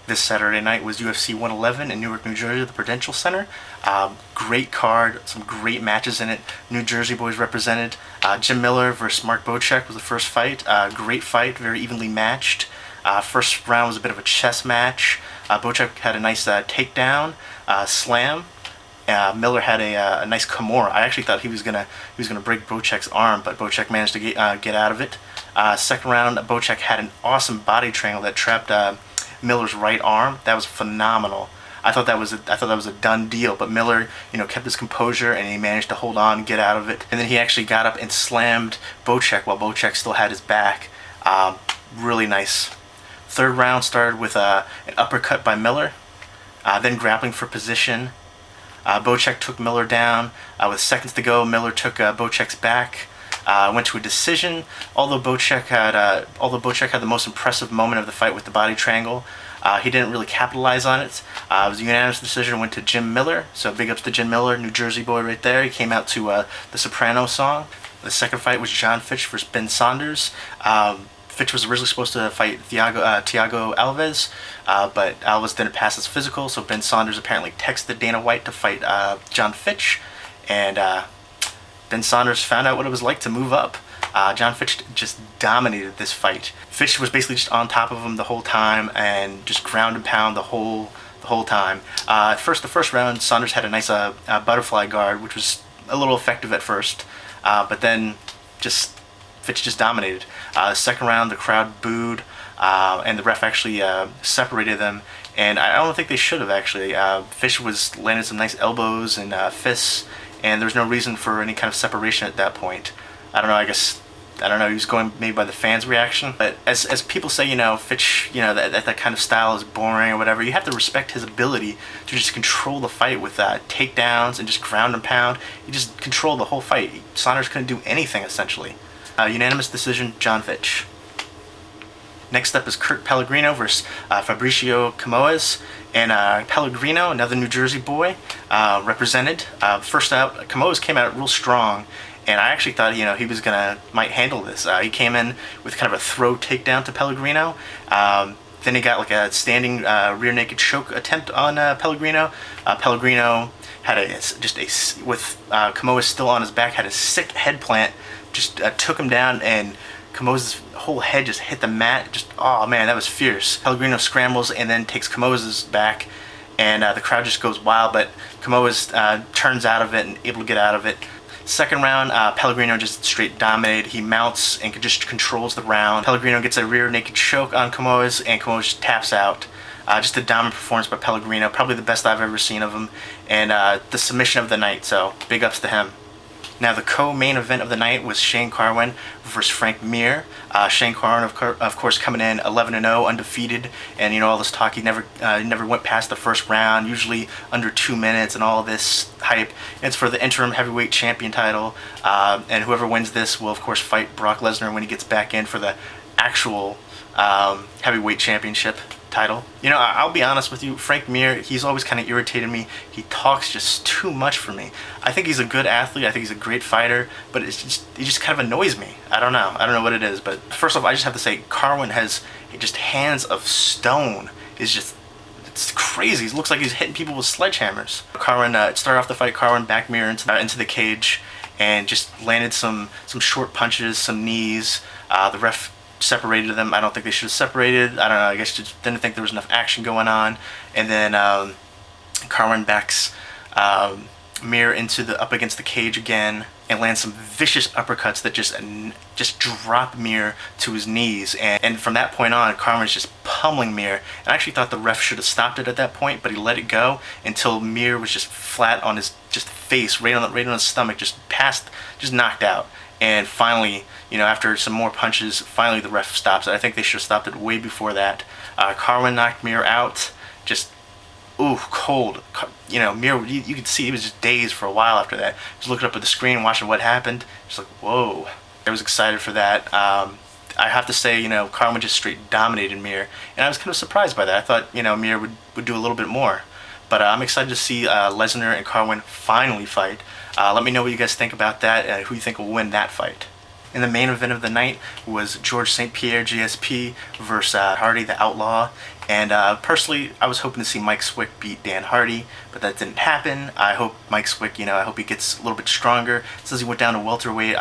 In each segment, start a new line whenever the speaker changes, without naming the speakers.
This Saturday night was UFC 111 in Newark, New Jersey, at the Prudential Center. Great card, some great matches in it. New Jersey boys represented. Jim Miller versus Mark Bocek was the first fight. Great fight, very evenly matched. First round was a bit of a chess match. Bocek had a nice takedown, slam. Miller had a nice Kimura. I actually thought he was gonna break Bocek's arm, but Bocek managed to get out of it. Second round, Bocek had an awesome body triangle that trapped Miller's right arm. That was phenomenal. I thought that was a done deal, but Miller, kept his composure and he managed to hold on and get out of it. And then he actually got up and slammed Bocek while Bocek still had his back. Really nice. Third round started with an uppercut by Miller, then grappling for position. Bocek took Miller down. With seconds to go, Miller took Bocek's back. Went to a decision. Although Bocek had the most impressive moment of the fight with the body triangle, he didn't really capitalize on it. It was a unanimous decision. Went to Jim Miller. So big ups to Jim Miller, New Jersey boy right there. He came out to the Soprano song. The second fight was John Fitch versus Ben Saunders. Fitch was originally supposed to fight Thiago Alves, but Alves didn't pass his physical, so Ben Saunders apparently texted Dana White to fight John Fitch, and Ben Saunders found out what it was like to move up. John Fitch just dominated this fight. Fitch was basically just on top of him the whole time and just ground and pound the whole time. The first round, Saunders had a nice butterfly guard, which was a little effective at first, but then Fitch just dominated. Second round, the crowd booed, and the ref actually separated them. And I don't think they should have actually. Fitch was landing some nice elbows and fists, and there was no reason for any kind of separation at that point. I don't know. He was going maybe by the fans' reaction. But as people say, Fitch, that kind of style is boring or whatever. You have to respect his ability to just control the fight with takedowns and just ground and pound. He just controlled the whole fight. Saunders couldn't do anything essentially. Unanimous decision, John Fitch. Next up is Kurt Pellegrino versus Fabricio Camoes. And Pellegrino, another New Jersey boy, represented. First out, Camoes came out real strong, and I actually thought he was might handle this. He came in with kind of a throw takedown to Pellegrino. Then he got like a standing rear naked choke attempt on Pellegrino. Pellegrino had with Camoes still on his back, had a sick head plant. Just took him down, and Camoes' whole head just hit the mat. Oh man, that was fierce. Pellegrino scrambles and then takes Camoes' back, and the crowd just goes wild, but Camoes turns out of it and able to get out of it. Second round, Pellegrino just straight dominated. He mounts and just controls the round. Pellegrino gets a rear naked choke on Camoes, and Camoes just taps out. Just a dominant performance by Pellegrino, probably the best I've ever seen of him, and the submission of the night, so big ups to him. Now, the co-main event of the night was Shane Carwin versus Frank Mir. Shane Carwin, of course, coming in 11-0, undefeated, and all this talk. He never went past the first round, usually under 2 minutes, and all of this hype. It's for the interim heavyweight champion title, and whoever wins this will, of course, fight Brock Lesnar when he gets back in for the actual heavyweight championship title. I'll be honest with you, Frank Mir, he's always kind of irritated me. He talks just too much for me. I think he's a good athlete, I think he's a great fighter, but he just kind of annoys me. I don't know what it is, but first off, I just have to say, Carwin has just hands of stone. It's crazy. It looks like he's hitting people with sledgehammers. Carwin, started off the fight, Carwin backed Mir into the cage and just landed some short punches, some knees. The ref separated them. I don't think they should have separated. I don't know. I guess just didn't think there was enough action going on. And then Carwin backs Mir up against the cage again and lands some vicious uppercuts that just drop Mir to his knees. And from that point on, Carwin's just pummeling Mir. And I actually thought the ref should have stopped it at that point, but he let it go until Mir was just flat on his face, right on his stomach, just knocked out. And finally, after some more punches, finally the ref stops it. I think they should have stopped it way before that. Carwin knocked Mir out. Cold. Mir, you could see he was just dazed for a while after that. Just looking up at the screen, watching what happened. Just like, whoa. I was excited for that. I have to say, Carwin just straight dominated Mir. And I was kind of surprised by that. I thought, Mir would do a little bit more. But I'm excited to see Lesnar and Carwin finally fight. Let me know what you guys think about that and who you think will win that fight. in the main event of the night was George St-Pierre, GSP, versus Hardy, the Outlaw. And personally, I was hoping to see Mike Swick beat Dan Hardy, but that didn't happen. I hope Mike Swick, I hope he gets a little bit stronger. Since he went down to welterweight,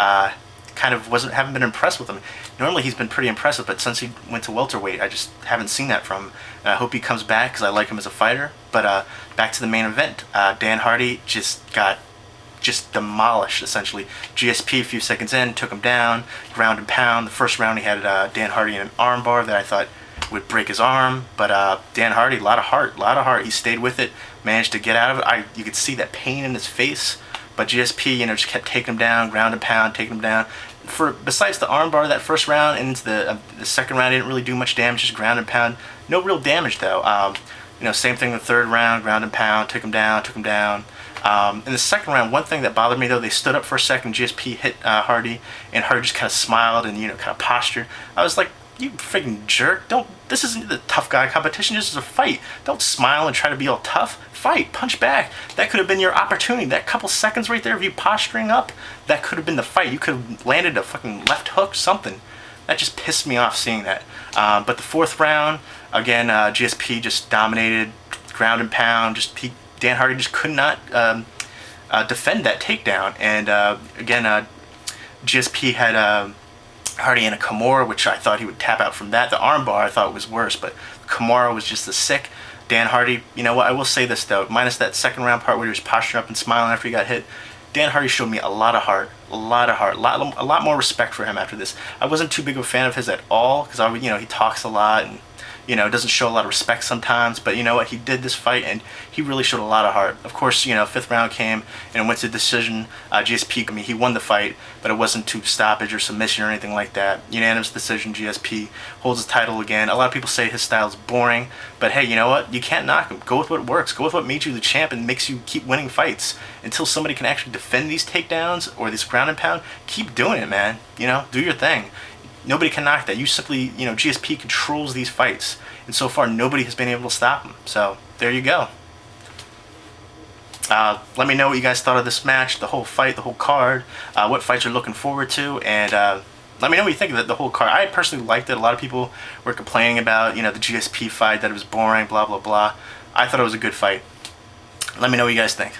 kind of haven't been impressed with him. Normally he's been pretty impressive, but since he went to welterweight, I just haven't seen that from him. And I hope he comes back because I like him as a fighter. But back to the main event, Dan Hardy got demolished, essentially. GSP a few seconds in, took him down, ground and pound. The first round he had Dan Hardy in an arm bar that I thought would break his arm, but Dan Hardy, a lot of heart. He stayed with it, managed to get out of it. You could see that pain in his face, but GSP, just kept taking him down, ground and pound, taking him down. Besides the arm bar that first round and into the second round, didn't really do much damage, just ground and pound. No real damage though. Same thing in the third round, ground and pound, took him down. In the second round, one thing that bothered me though, they stood up for a second, GSP hit Hardy, and Hardy just kind of smiled and kind of postured. I was like, you freaking jerk! This isn't the tough guy competition. This is a fight. Don't smile and try to be all tough. Fight, punch back. That could have been your opportunity. That couple seconds right there of you posturing up, that could have been the fight. You could have landed a fucking left hook, something. That just pissed me off seeing that. But the fourth round, again, GSP just dominated, ground and pound. Dan Hardy just could not defend that takedown. And again, GSP had Hardy in a Camoes, which I thought he would tap out from that. The armbar I thought was worse, but Camoes was just as sick. Dan Hardy, I will say this though, minus that second round part where he was posturing up and smiling after he got hit, Dan Hardy showed me a lot of heart, a lot more respect for him after this. I wasn't too big of a fan of his at all, because he talks a lot and doesn't show a lot of respect sometimes, but you know what, he did this fight and he really showed a lot of heart. Of course, fifth round came and it went to decision. GSP, he won the fight, but it wasn't to stoppage or submission or anything like that. Unanimous decision, GSP holds his title again. A lot of people say his style is boring, but hey, you know what, you can't knock him. Go with what works, go with what made you the champ and makes you keep winning fights. Until somebody can actually defend these takedowns or this ground and pound, keep doing it, man. Do your thing. Nobody can knock that. You simply, GSP controls these fights. And so far, nobody has been able to stop him. So, there you go. Let me know what you guys thought of this match, the whole fight, the whole card, what fights you're looking forward to, and let me know what you think of the whole card. I personally liked it. A lot of people were complaining about, the GSP fight, that it was boring, blah, blah, blah. I thought it was a good fight. Let me know what you guys think.